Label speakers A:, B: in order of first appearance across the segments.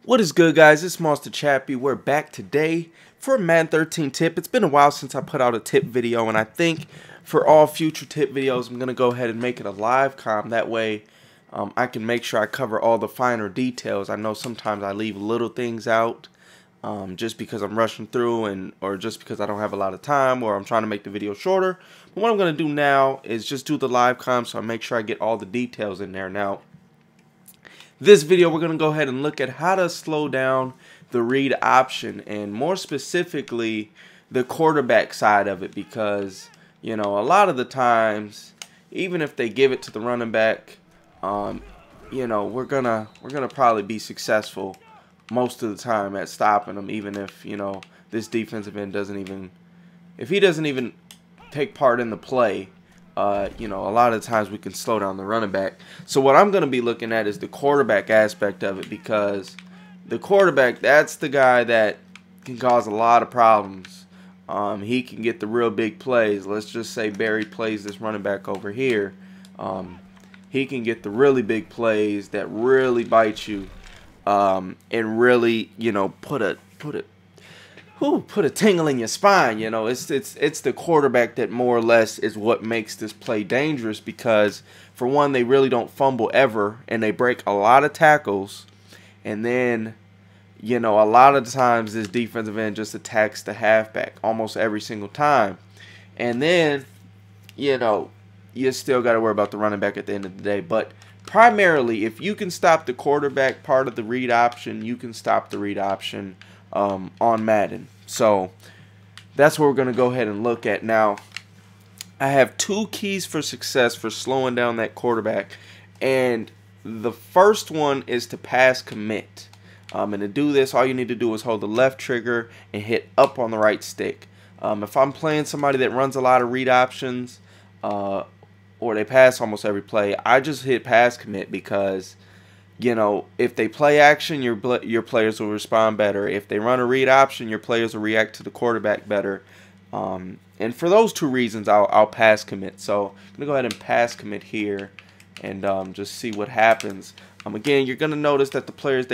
A: What is good, guys? It's Monster Chappie. We're back today for a Madden 13 tip. It's been a while since I put out a tip video, and I think for all future tip videos, I'm going to go ahead and make it a live com. That way, I can make sure I cover all the finer details. I know sometimes I leave little things out just because I'm rushing through or just because I don't have a lot of time or I'm trying to make the video shorter. But what I'm going to do now is just do the live com so I make sure I get all the details in there. Now, this video, we're going to go ahead and look at how to slow down the read option, and more specifically, the quarterback side of it, because, you know, a lot of the times, even if they give it to the running back, you know, we're gonna probably be successful most of the time at stopping them, even if, you know, this defensive end if he doesn't even take part in the play. You know, a lot of times we can slow down the running back. So what I'm going to be looking at is the quarterback aspect of it, because the quarterback, that's the guy that can cause a lot of problems. He can get the real big plays. Let's just say Barry plays this running back over here. He can get the really big plays that really bite you and really, you know, put a tingle in your spine. You know, it's the quarterback that more or less is what makes this play dangerous, because for one, they really don't fumble ever, and they break a lot of tackles, and then, you know, a lot of the times this defensive end just attacks the halfback almost every single time, and then, you know, you still got to worry about the running back at the end of the day. But primarily, if you can stop the quarterback part of the read option, you can stop the read option on Madden. So that's what we're going to go ahead and look at. Now, I have two keys for success for slowing down that quarterback, and the first one is to pass commit. And to do this, all you need to do is hold the left trigger and hit up on the right stick. If I'm playing somebody that runs a lot of read options, or they pass almost every play, I just hit pass commit, because, you know, if they play action, your players will respond better. If they run a read option, your players will react to the quarterback better. And for those two reasons, I'll pass commit. So I'm going to go ahead and pass commit here and just see what happens. Again, you're going to notice that the players,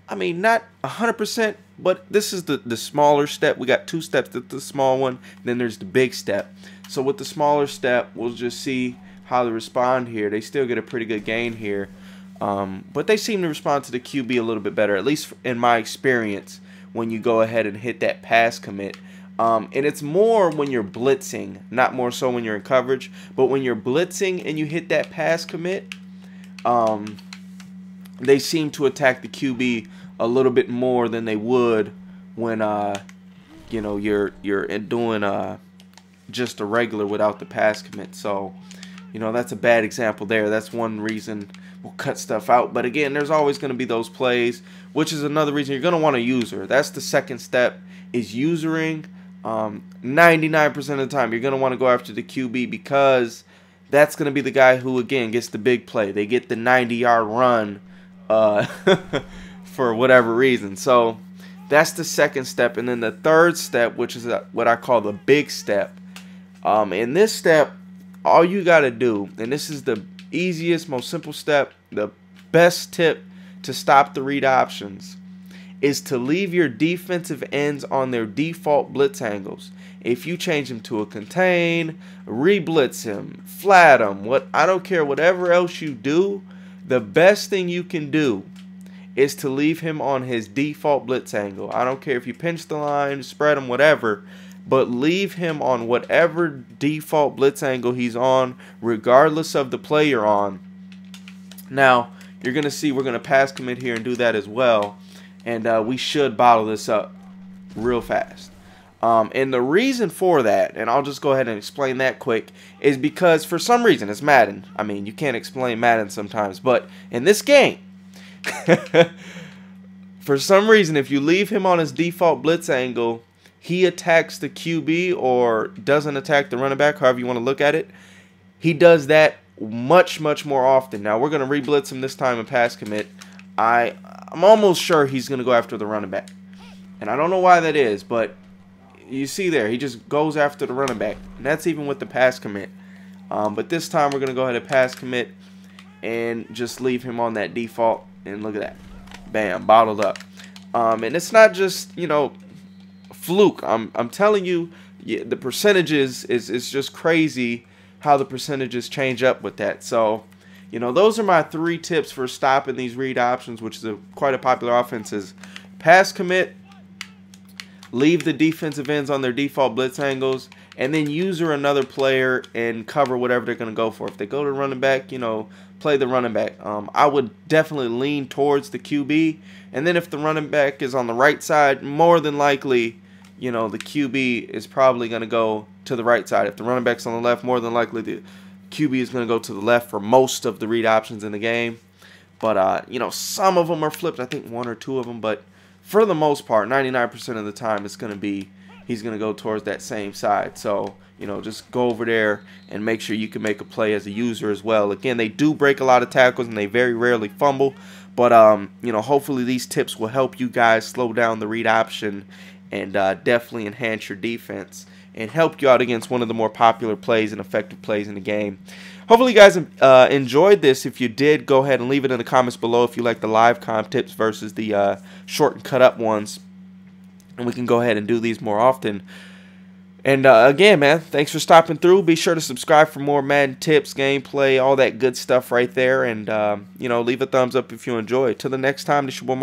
A: I mean, not 100%, but this is the smaller step. We got two steps. The small one, then there's the big step. So with the smaller step, we'll just see how they respond here. They still get a pretty good gain here. But they seem to respond to the QB a little bit better, at least in my experience, when you go ahead and hit that pass commit. And it's more when you're blitzing, not more so when you're in coverage. But when you're blitzing and you hit that pass commit, they seem to attack the QB a little bit more than they would when you know, you're doing just a regular without the pass commit. So, you know, that's a bad example there. That's one reason we'll cut stuff out. But again, there's always going to be those plays, which is another reason you're going to want a user. That's the second step, is usering. 99% of the time, you're going to want to go after the QB, because that's going to be the guy who, again, gets the big play. They get the 90-yard run for whatever reason. So that's the second step. And then the third step, which is what I call the big step. In this step, all you got to do, and this is the easiest, most simple step, the best tip to stop the read options, is to leave your defensive ends on their default blitz angles. If you change them to a contain, re-blitz him, flat him, I don't care, whatever else you do, the best thing you can do is to leave him on his default blitz angle. I don't care if you pinch the line, spread him, whatever, but leave him on whatever default blitz angle he's on, regardless of the play you're on. Now, you're going to see we're going to pass commit here and do that as well, and we should bottle this up real fast. And the reason for that, and I'll just go ahead and explain that quick, is because for some reason, it's Madden. I mean, you can't explain Madden sometimes, but in this game, for some reason, if you leave him on his default blitz angle, he attacks the QB or doesn't attack the running back, however you want to look at it. He does that much more often. Now, we're going to re-blitz him this time and pass commit. I'm almost sure he's going to go after the running back. And I don't know why that is, but you see there, he just goes after the running back. And that's even with the pass commit. But this time, we're going to go ahead and pass commit and just leave him on that default. And look at that. bam, bottled up. And it's not just, you know, fluke. I'm telling you, the percentages is just crazy how the percentages change up with that. So, you know, those are my 3 tips for stopping these read options, which is quite a popular offense. Is pass commit, leave the defensive ends on their default blitz angles, and then user another player and cover whatever they're going to go for. If they go to running back, you know, play the running back. I would definitely lean towards the QB, and then if the running back is on the right side, more than likely, you know, the QB is probably going to go to the right side. If the running back's on the left, more than likely the QB is going to go to the left for most of the read options in the game. But, you know, some of them are flipped. I think 1 or 2 of them. But for the most part, 99% of the time, it's going to be he's going to go towards that same side. So, you know, just go over there and make sure you can make a play as a user as well. Again, they do break a lot of tackles and they very rarely fumble. But, you know, hopefully these tips will help you guys slow down the read option and definitely enhance your defense and help you out against one of the more popular plays and effective plays in the game. Hopefully you guys enjoyed this. If you did, go ahead and leave it in the comments below if you like the live comp tips versus the short and cut up ones. And we can go ahead and do these more often. And again, man, thanks for stopping through. Be sure to subscribe for more Madden tips, gameplay, all that good stuff right there. And, you know, leave a thumbs up if you enjoy. Till the next time, this is your boy